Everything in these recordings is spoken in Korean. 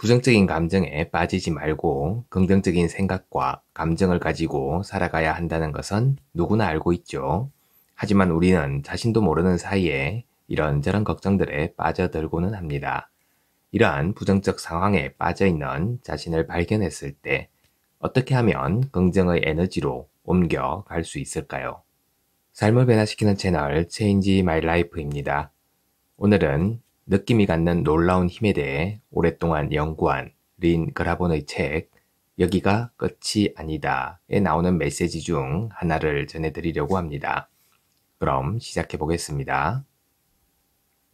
부정적인 감정에 빠지지 말고 긍정적인 생각과 감정을 가지고 살아가야 한다는 것은 누구나 알고 있죠. 하지만 우리는 자신도 모르는 사이에 이런저런 걱정들에 빠져들고는 합니다. 이러한 부정적 상황에 빠져 있는 자신을 발견했을 때 어떻게 하면 긍정의 에너지로 옮겨갈 수 있을까요? 삶을 변화시키는 채널 Change My Life입니다. 오늘은 느낌이 갖는 놀라운 힘에 대해 오랫동안 연구한 린 그라본의 책 여기가 끝이 아니다에 나오는 메시지 중 하나를 전해드리려고 합니다. 그럼 시작해 보겠습니다.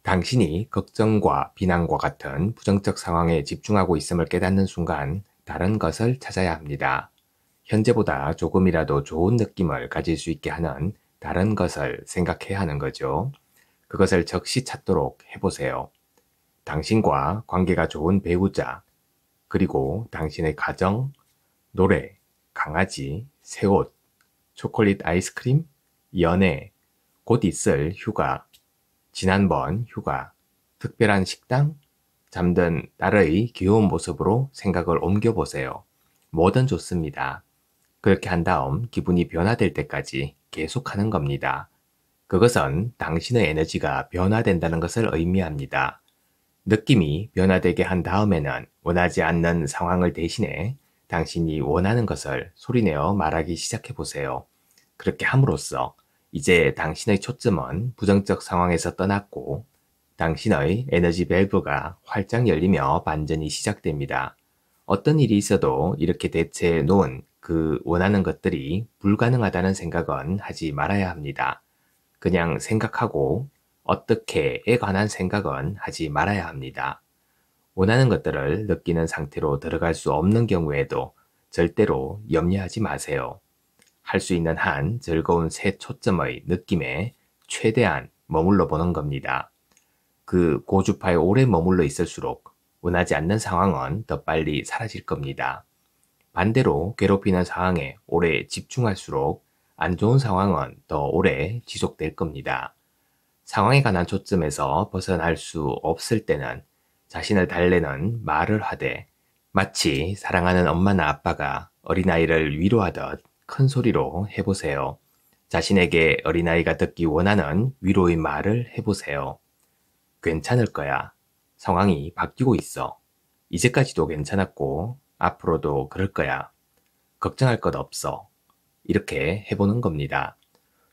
당신이 걱정과 비난과 같은 부정적 상황에 집중하고 있음을 깨닫는 순간 다른 것을 찾아야 합니다. 현재보다 조금이라도 좋은 느낌을 가질 수 있게 하는 다른 것을 생각해야 하는 거죠. 그것을 즉시 찾도록 해보세요. 당신과 관계가 좋은 배우자, 그리고 당신의 가정, 노래, 강아지, 새 옷, 초콜릿 아이스크림, 연애, 곧 있을 휴가, 지난번 휴가, 특별한 식당, 잠든 딸의 귀여운 모습으로 생각을 옮겨보세요. 뭐든 좋습니다. 그렇게 한 다음 기분이 변화될 때까지 계속하는 겁니다. 그것은 당신의 에너지가 변화된다는 것을 의미합니다. 느낌이 변화되게 한 다음에는 원하지 않는 상황을 대신해 당신이 원하는 것을 소리내어 말하기 시작해 보세요. 그렇게 함으로써 이제 당신의 초점은 부정적 상황에서 떠났고 당신의 에너지 밸브가 활짝 열리며 반전이 시작됩니다. 어떤 일이 있어도 이렇게 대체해 놓은 그 원하는 것들이 불가능하다는 생각은 하지 말아야 합니다. 그냥 생각하고 어떻게에 관한 생각은 하지 말아야 합니다. 원하는 것들을 느끼는 상태로 들어갈 수 없는 경우에도 절대로 염려하지 마세요. 할 수 있는 한 즐거운 새 초점의 느낌에 최대한 머물러 보는 겁니다. 그 고주파에 오래 머물러 있을수록 원하지 않는 상황은 더 빨리 사라질 겁니다. 반대로 괴롭히는 상황에 오래 집중할수록 안 좋은 상황은 더 오래 지속될 겁니다. 상황에 관한 초점에서 벗어날 수 없을 때는 자신을 달래는 말을 하되 마치 사랑하는 엄마나 아빠가 어린아이를 위로하듯 큰 소리로 해보세요. 자신에게 어린아이가 듣기 원하는 위로의 말을 해보세요. 괜찮을 거야. 상황이 바뀌고 있어. 이제까지도 괜찮았고 앞으로도 그럴 거야. 걱정할 것 없어. 이렇게 해보는 겁니다.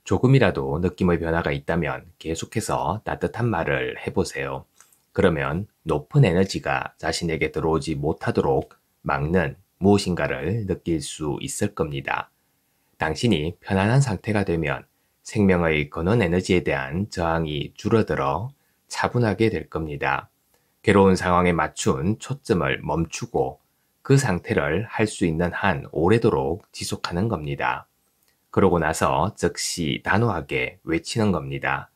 조금이라도 느낌의 변화가 있다면 계속해서 따뜻한 말을 해보세요. 그러면 높은 에너지가 자신에게 들어오지 못하도록 막는 무엇인가를 느낄 수 있을 겁니다. 당신이 편안한 상태가 되면 생명의 근원 에너지에 대한 저항이 줄어들어 차분하게 될 겁니다. 괴로운 상황에 맞춘 초점을 멈추고 그 상태를 할 수 있는 한 오래도록 지속하는 겁니다. 그러고 나서 즉시 단호하게 외치는 겁니다.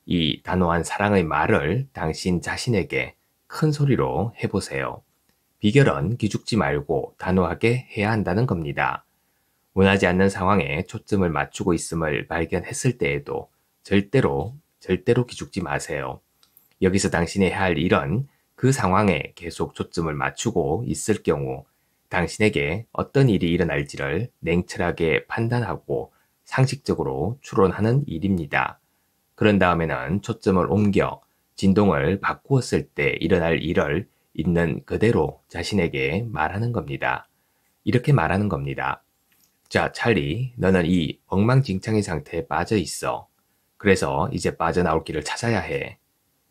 이 단호한 사랑의 말을 당신 자신에게 큰 소리로 해보세요. 비결은 기죽지 말고 단호하게 해야 한다는 겁니다. 원하지 않는 상황에 초점을 맞추고 있음을 발견했을 때에도 절대로 기죽지 마세요. 여기서 당신이 해야 할 일은 그 상황에 계속 초점을 맞추고 있을 경우 당신에게 어떤 일이 일어날지를 냉철하게 판단하고 상식적으로 추론하는 일입니다. 그런 다음에는 초점을 옮겨 진동을 바꾸었을 때 일어날 일을 있는 그대로 자신에게 말하는 겁니다. 이렇게 말하는 겁니다. 자, 찰리, 너는 이 엉망진창의 상태에 빠져 있어. 그래서 이제 빠져나올 길을 찾아야 해.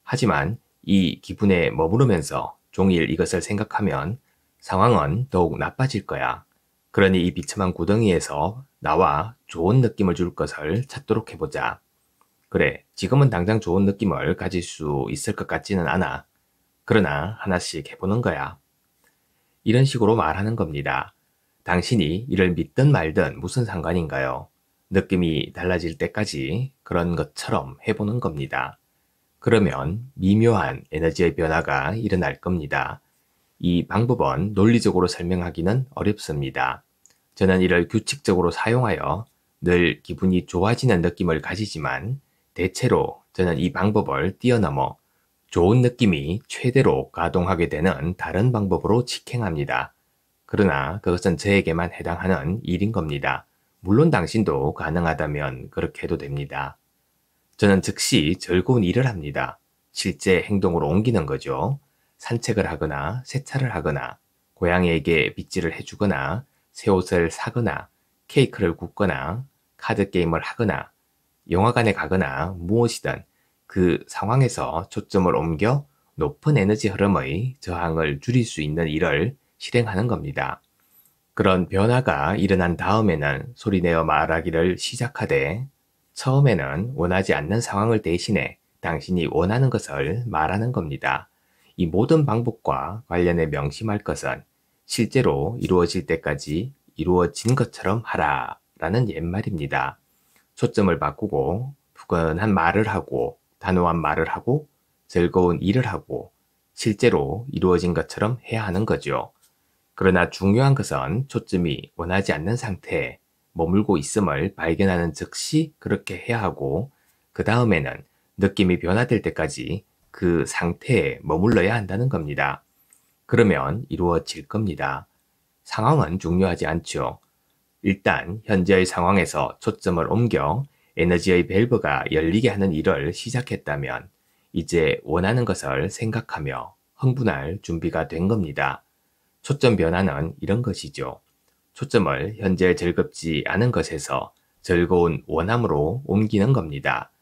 하지만 이 기분에 머무르면서 종일 이것을 생각하면 상황은 더욱 나빠질 거야. 그러니 이 비참한 구덩이에서 나와 좋은 느낌을 줄 것을 찾도록 해보자. 그래, 지금은 당장 좋은 느낌을 가질 수 있을 것 같지는 않아. 그러나 하나씩 해보는 거야. 이런 식으로 말하는 겁니다. 당신이 이를 믿든 말든 무슨 상관인가요? 느낌이 달라질 때까지 그런 것처럼 해보는 겁니다. 그러면 미묘한 에너지의 변화가 일어날 겁니다. 이 방법은 논리적으로 설명하기는 어렵습니다. 저는 이를 규칙적으로 사용하여 늘 기분이 좋아지는 느낌을 가지지만 대체로 저는 이 방법을 뛰어넘어 좋은 느낌이 최대로 가동하게 되는 다른 방법으로 직행합니다. 그러나 그것은 저에게만 해당하는 일인 겁니다. 물론 당신도 가능하다면 그렇게 해도 됩니다. 저는 즉시 즐거운 일을 합니다. 실제 행동으로 옮기는 거죠. 산책을 하거나 세차를 하거나 고양이에게 빗질을 해주거나 새 옷을 사거나 케이크를 굽거나 카드 게임을 하거나 영화관에 가거나 무엇이든 그 상황에서 초점을 옮겨 높은 에너지 흐름의 저항을 줄일 수 있는 일을 실행하는 겁니다. 그런 변화가 일어난 다음에는 소리내어 말하기를 시작하되 처음에는 원하지 않는 상황을 대신해 당신이 원하는 것을 말하는 겁니다. 이 모든 방법과 관련해 명심할 것은 실제로 이루어질 때까지 이루어진 것처럼 하라 라는 옛말입니다. 초점을 바꾸고 푸근한 말을 하고 단호한 말을 하고 즐거운 일을 하고 실제로 이루어진 것처럼 해야 하는 거죠. 그러나 중요한 것은 초점이 원하지 않는 상태에 머물고 있음을 발견하는 즉시 그렇게 해야 하고 그 다음에는 느낌이 변화될 때까지 그 상태에 머물러야 한다는 겁니다. 그러면 이루어질 겁니다. 상황은 중요하지 않죠. 일단 현재의 상황에서 초점을 옮겨 에너지의 밸브가 열리게 하는 일을 시작했다면 이제 원하는 것을 생각하며 흥분할 준비가 된 겁니다. 초점 변화는 이런 것이죠. 초점을 현재 즐겁지 않은 것에서 즐거운 원함으로 옮기는 겁니다.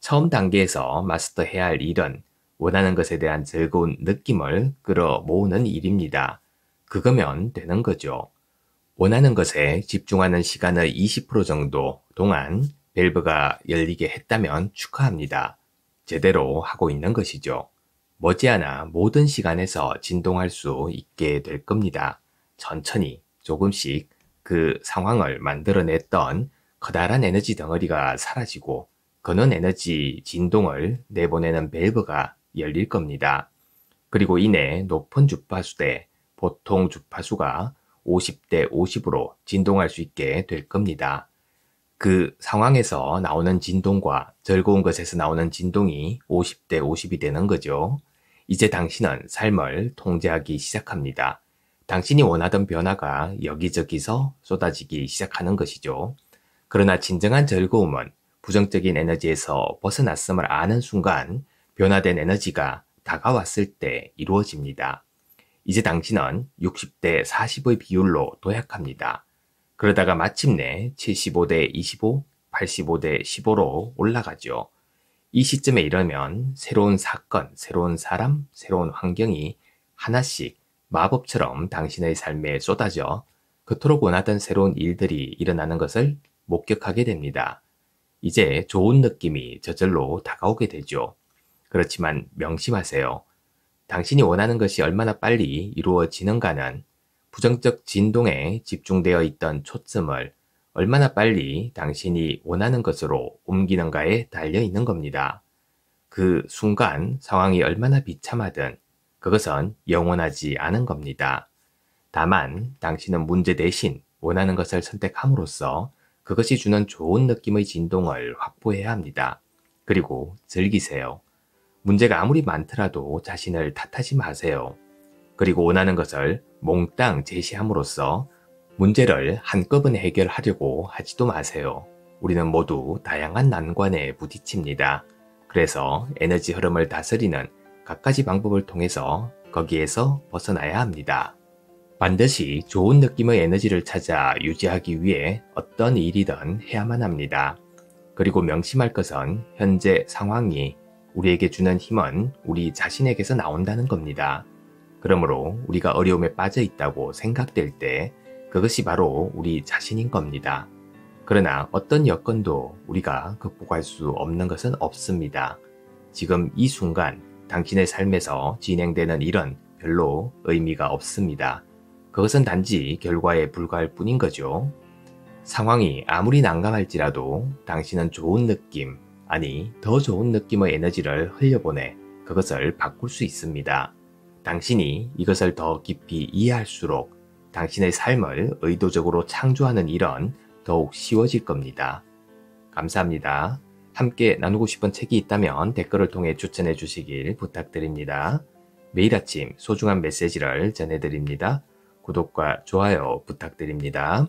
처음 단계에서 마스터해야 할 일은 원하는 것에 대한 즐거운 느낌을 끌어모으는 일입니다. 그거면 되는 거죠. 원하는 것에 집중하는 시간의 20% 정도 동안 밸브가 열리게 했다면 축하합니다. 제대로 하고 있는 것이죠. 머지않아 모든 시간에서 진동할 수 있게 될 겁니다. 천천히 조금씩 그 상황을 만들어냈던 커다란 에너지 덩어리가 사라지고 그는 에너지 진동을 내보내는 밸브가 열릴 겁니다. 그리고 이내 높은 주파수 대 보통 주파수가 50대 50으로 진동할 수 있게 될 겁니다. 그 상황에서 나오는 진동과 즐거운 것에서 나오는 진동이 50대 50이 되는 거죠. 이제 당신은 삶을 통제하기 시작합니다. 당신이 원하던 변화가 여기저기서 쏟아지기 시작하는 것이죠. 그러나 진정한 즐거움은 부정적인 에너지에서 벗어났음을 아는 순간 변화된 에너지가 다가왔을 때 이루어집니다. 이제 당신은 60대 40의 비율로 도약합니다. 그러다가 마침내 75대 25, 85대 15로 올라가죠. 이 시점에 이르면 새로운 사건, 새로운 사람, 새로운 환경이 하나씩 마법처럼 당신의 삶에 쏟아져 그토록 원하던 새로운 일들이 일어나는 것을 목격하게 됩니다. 이제 좋은 느낌이 저절로 다가오게 되죠. 그렇지만 명심하세요. 당신이 원하는 것이 얼마나 빨리 이루어지는가는 부정적 진동에 집중되어 있던 초점을 얼마나 빨리 당신이 원하는 것으로 옮기는가에 달려 있는 겁니다. 그 순간 상황이 얼마나 비참하든 그것은 영원하지 않은 겁니다. 다만 당신은 문제 대신 원하는 것을 선택함으로써 그것이 주는 좋은 느낌의 진동을 확보해야 합니다. 그리고 즐기세요. 문제가 아무리 많더라도 자신을 탓하지 마세요. 그리고 원하는 것을 몽땅 제시함으로써 문제를 한꺼번에 해결하려고 하지도 마세요. 우리는 모두 다양한 난관에 부딪힙니다. 그래서 에너지 흐름을 다스리는 갖가지 방법을 통해서 거기에서 벗어나야 합니다. 반드시 좋은 느낌의 에너지를 찾아 유지하기 위해 어떤 일이든 해야만 합니다. 그리고 명심할 것은 현재 상황이 우리에게 주는 힘은 우리 자신에게서 나온다는 겁니다. 그러므로 우리가 어려움에 빠져 있다고 생각될 때 그것이 바로 우리 자신인 겁니다. 그러나 어떤 여건도 우리가 극복할 수 없는 것은 없습니다. 지금 이 순간 당신의 삶에서 진행되는 일은 별로 의미가 없습니다. 그것은 단지 결과에 불과할 뿐인 거죠. 상황이 아무리 난감할지라도 당신은 좋은 느낌, 아니 더 좋은 느낌의 에너지를 흘려보내 그것을 바꿀 수 있습니다. 당신이 이것을 더 깊이 이해할수록 당신의 삶을 의도적으로 창조하는 일은 더욱 쉬워질 겁니다. 감사합니다. 함께 나누고 싶은 책이 있다면 댓글을 통해 추천해 주시길 부탁드립니다. 매일 아침 소중한 메시지를 전해드립니다. 구독과 좋아요 부탁드립니다.